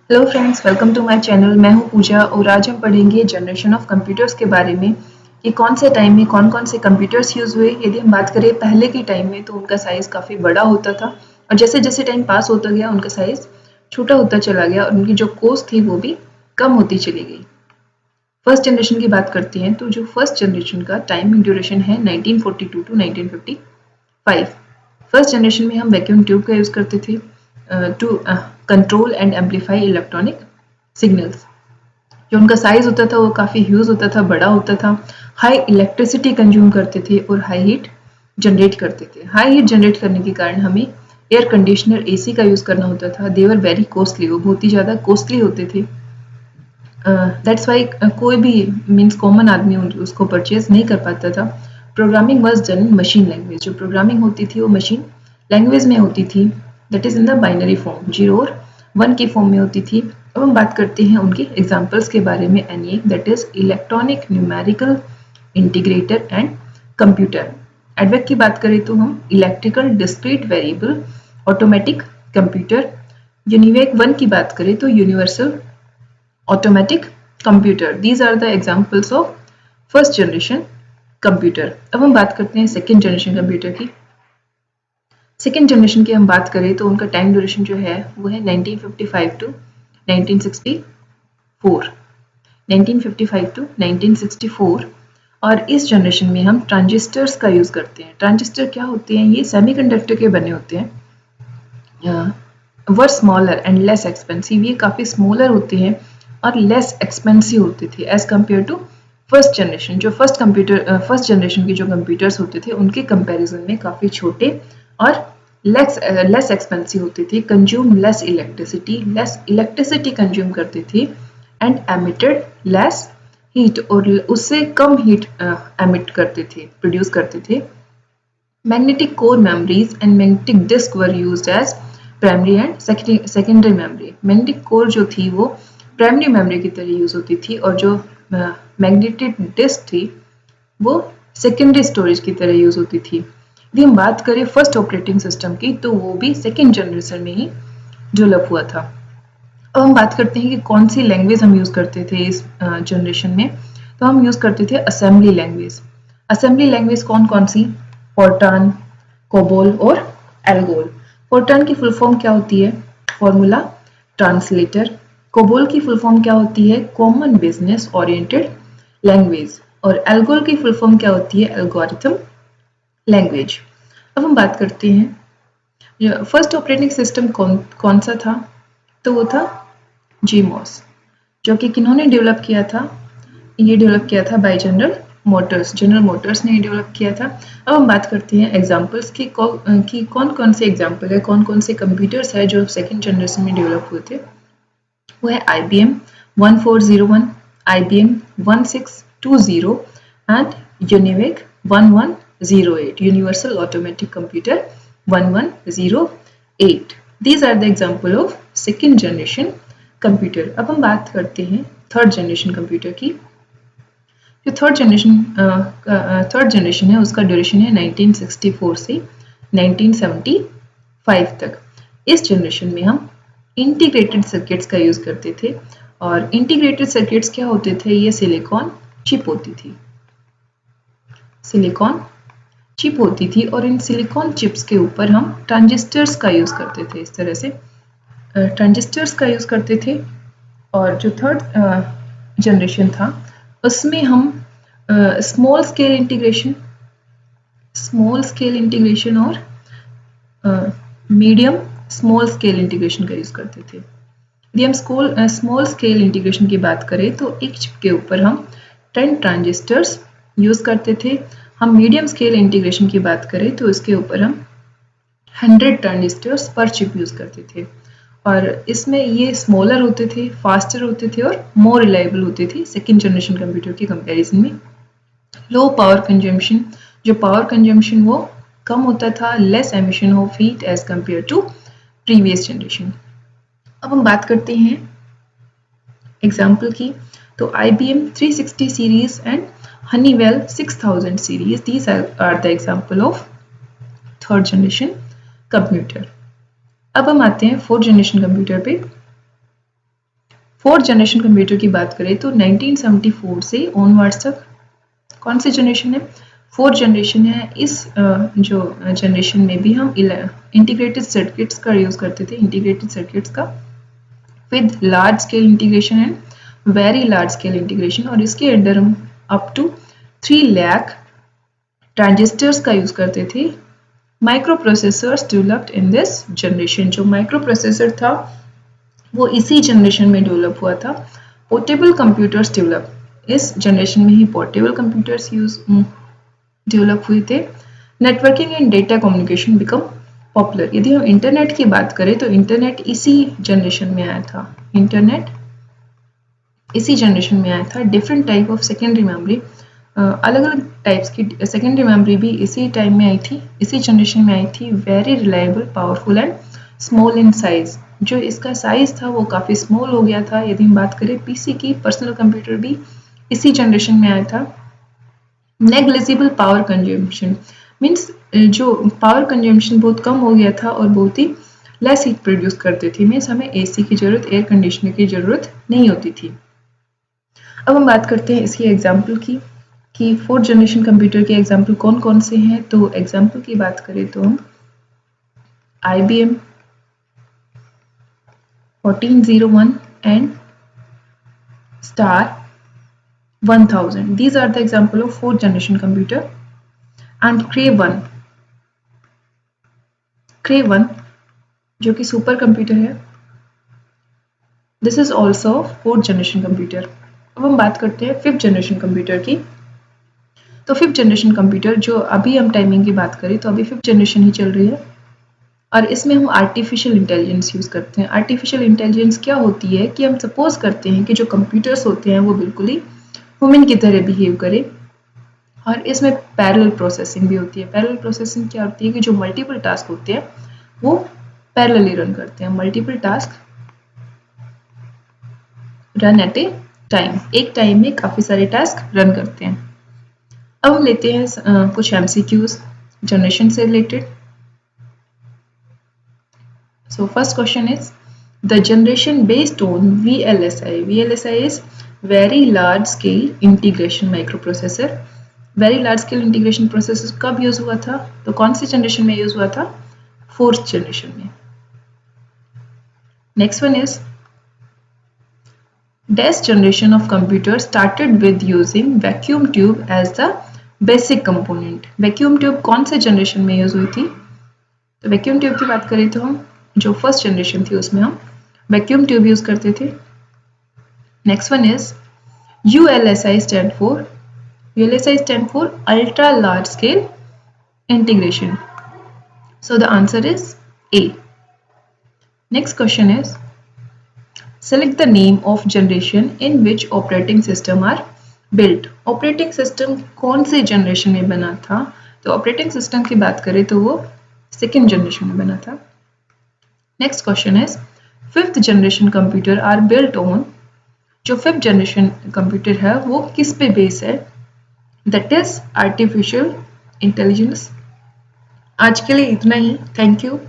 Hello friends, welcome to my channel. मैं हूं पूजा और आज हम पढ़ेंगे जनरेशन ऑफ कंप्यूटर्स के बारे में कि कौन से टाइम में कौन कौन से कंप्यूटर्स यूज़ हुए। यदि हम बात करें पहले के टाइम में तो उनका साइज़ काफ़ी बड़ा होता था और जैसे जैसे टाइम पास होता गया उनका साइज़ छोटा होता चला गया और उनकी जो कॉस्ट थी वो भी कम होती चली गई। फर्स्ट जनरेशन की बात करते हैं तो जो फर्स्ट जनरेशन का टाइमिंग ड्यूरेशन है 1942 टू 1955। फर्स्ट जनरेशन में हम वैक्यूम ट्यूब का यूज़ करते थे to control and amplify electronic signals. जो उनका साइज होता था वो काफ़ी ह्यूज होता था, बड़ा होता था, हाई इलेक्ट्रिसिटी कंज्यूम करते थे और हाई हीट जनरेट करते थे। हाई हीट जनरेट करने के कारण हमें एयर कंडीशनर एसी का यूज़ करना होता था। दे वर वेरी कॉस्टली, वो बहुत ही ज़्यादा कॉस्टली होते थे। दैट्स वाई कोई भी मीन्स कॉमन आदमी उसको परचेज नहीं कर पाता था। Programming was done in machine language. जो प्रोग्रामिंग होती थी वो मशीन लैंग्वेज में होती थी, that is in the binary form, 0 और 1 की फॉर्म में होती थी। अब हम बात करते हैं उनकी एग्जाम्पल्स के बारे में। ENIAC that is electronic numerical integrator and computer. EDVAC की बात करें तो हम electrical discrete variable automatic computer. UNIVAC 1 की बात करें तो universal automatic computer. These are the examples of first generation computer. अब हम बात करते हैं सेकेंड जनरेशन कंप्यूटर की। सेकेंड जनरेशन की हम बात करें तो उनका टाइम ड्यूरेशन जो है वो है 1955 टू 1964। 1955 टू 1964। और इस जनरेशन में हम ट्रांजिस्टर्स का यूज़ करते हैं। ट्रांजिस्टर क्या होते हैं? ये सेमीकंडक्टर के बने होते हैं। Were smaller and less expensive. ये काफ़ी स्मॉलर होते हैं और लेस एक्सपेंसिव होते थे as compared to first generation. जो फर्स्ट जनरेशन के जो कंप्यूटर्स होते थे उनके कंपैरिजन में काफ़ी छोटे और लेस एक्सपेंसिव होते थे, कंज्यूम लेस इलेक्ट्रिसिटी कंज्यूम करते थे एंड एमिटेड लेस हीट, और उससे कम हीट एमिट करते थे, प्रोड्यूस करते थे। Magnetic core memories and magnetic disc were used as primary and secondary memory. Magnetic core जो थी वो प्राइमरी मेमोरी की तरह यूज होती थी और जो मैग्नेटिक डिस्क थी वो सेकेंडरी स्टोरेज की तरह यूज होती थी। यदि हम बात करें फर्स्ट ऑपरेटिंग सिस्टम की तो वो भी सेकेंड जनरेशन में ही डेवलप हुआ था। अब हम बात करते हैं कि कौन सी लैंग्वेज हम यूज़ करते थे इस जनरेशन में। तो हम यूज़ करते थे असेंबली लैंग्वेज। असेंबली लैंग्वेज कौन कौन सी? फोर्टान, कोबोल और एल्गोल। फोर्टान की फुल फॉर्म क्या होती है? Formula translator. कोबोल की फुल फॉर्म क्या होती है? Common business oriented language. और एल्गोल की फुल फॉर्म क्या होती है? Algorithm language. अब हम बात करते हैं फर्स्ट ऑपरेटिंग सिस्टम कौन सा था? तो वो था जीमॉस, जो कि किन्होंने डेवलप किया था? ये डेवलप किया था बाय जनरल मोटर्स ने डेवलप किया था। अब हम बात करते हैं एग्जांपल्स की कौन कौन से एग्जांपल है, कौन कौन से कंप्यूटर्स है जो सेकंड जनरेशन में डेवलप हुए थे। वो है IBM 1401, IBM 1620 and UNIVAC 1108, universal automatic computer 1108। These are the example of second generation computer. अब हम बात करते हैं थर्ड जनरेशन कंप्यूटर की। जो थर्ड जनरेशन है उसका ड्यूरेशन है 1964 से 1975 तक। इस जनरेशन में हम इंटीग्रेटेड सर्किट्स का यूज़ करते थे और इंटीग्रेटेड सर्किट्स क्या होते थे? ये सिलिकॉन चिप होती थी, सिलिकॉन चिप होती थी और इन सिलिकॉन चिप्स के ऊपर हम ट्रांजिस्टर्स का यूज़ करते थे। इस तरह से ट्रांजिस्टर्स का यूज़ करते थे। और जो थर्ड जनरेशन था उसमें हम स्मॉल स्केल इंटीग्रेशन और मीडियम स्मॉल स्केल इंटीग्रेशन का यूज़ करते थे। यदि हम स्मॉल स्केल इंटीग्रेशन की बात करें तो एक चिप के ऊपर हम 10 ट्रांजिस्टर्स यूज़ करते थे। हम मीडियम स्केल इंटीग्रेशन की बात करें तो इसके ऊपर हम 100 ट्रांजिस्टर्स पर चिप यूज़ करते थे और इसमें ये स्मॉलर होते थे, फास्टर होते थे और मोर रिलायबल होते थे सेकेंड जनरेशन कंप्यूटर के कंपैरिजन में। लो पावर कंजम्पशन, जो पावर कंजम्पशन वो कम होता था, less emission of heat as compared to previous generation. अब हम बात करते हैं एग्जाम्पल की। तो IBM 360 series and Honeywell 6000 series, these are the example of third generation computer. अब हम आते हैं फोर्थ जनरेशन कंप्यूटर पे। फोर्थ जनरेशन कंप्यूटर की बात करें तो 1974 से ऑनवर्ड्स तक कौन सी जनरेशन है? फोर्थ जनरेशन है। इस जो जनरेशन में भी हम इंटीग्रेटेड सर्किट्स का यूज करते थे, इंटीग्रेटेड सर्किट्स का with large scale integration and very large scale integration, और इसके अंडर हम अप टू 3 लाख ट्रांजिस्टर्स का यूज करते थे। Micro processors developed in this generation, जो माइक्रो प्रोसेसर था वो इसी जनरेशन में डेवलप हुआ था। पोर्टेबल कंप्यूटर्स डेवलप, इस जनरेशन में ही पोर्टेबल कंप्यूटर्स डेवलप हुए थे। Networking and data communication become popular. यदि हम इंटरनेट की बात करें तो इंटरनेट इसी जनरेशन में आया था, इंटरनेट इसी जनरेशन में आया था। Different type of secondary memory, अलग अलग टाइप्स की सेकेंडरी मेमोरी भी इसी टाइम में आई थी, इसी जनरेशन में आई थी। Very reliable, powerful and small in size, जो इसका साइज था वो काफ़ी स्मॉल हो गया था। यदि हम बात करें पीसी की, पर्सनल कंप्यूटर भी इसी जनरेशन में आया था। नेग्लिजिबल पावर कंजम्पशन मीन्स जो पावर कंजम्पशन बहुत कम हो गया था और बहुत ही लेस हीट प्रोड्यूस करते थे। मीन्स हमें एसी की ज़रूरत, एयर कंडीशनर की ज़रूरत नहीं होती थी। अब हम बात करते हैं इसकी एग्जाम्पल की कि फोर्थ जनरेशन कंप्यूटर के एग्जाम्पल कौन कौन से हैं। तो एग्जाम्पल की बात करें तो हम IBM 1401 and Star 1000. These are the example of fourth generation computer. And Cray 1 जो कि सुपर कंप्यूटर है, this is also fourth generation computer. अब हम बात करते हैं फिफ्थ जनरेशन कंप्यूटर की। तो फिफ्थ जनरेशन कंप्यूटर जो अभी हम टाइमिंग की बात करें तो अभी फिफ्थ जनरेशन ही चल रही है और इसमें हम आर्टिफिशियल इंटेलिजेंस यूज़ करते हैं। आर्टिफिशियल इंटेलिजेंस क्या होती है कि हम सपोज करते हैं कि जो कंप्यूटर्स होते हैं वो बिल्कुल ही ह्यूमन की तरह बिहेव करें, और इसमें पैरेलल प्रोसेसिंग भी होती है। पैरेलल प्रोसेसिंग क्या होती है कि जो मल्टीपल टास्क होते हैं वो पैरेलली रन करते हैं। Multiple task run at A time, एक टाइम में काफ़ी सारे टास्क रन करते हैं। अब हम लेते हैं कुछ MCQs जनरेशन से related. So first question is the generation based on VLSI. VLSI is very large scale integration microprocessor. Very large scale integration processor कब यूज हुआ था? तो कौन सी जनरेशन में यूज हुआ था? फोर्थ जनरेशन में। Next one is dash generation of computer started with using vacuum tube as the basic component. vacuum tube कौन से जनरेशन में यूज हुई थी? तो vacuum tube की बात करें तो हम जो फर्स्ट जनरेशन थी उसमें हम वैक्यूम ट्यूब यूज करते थे। Next one is ULSI stand for ultra large scale integration. So the answer is A. Next question is select the name of generation in which operating system are built. Operating system कौन से generation में बना था? तो operating system की बात करें तो वो सेकेंड जनरेशन में बना था। Next question is fifth generation computer are built on. जो फिफ्थ जनरेशन कंप्यूटर है वो किस पे बेस है? That is artificial intelligence. आज के लिए इतना ही। Thank you.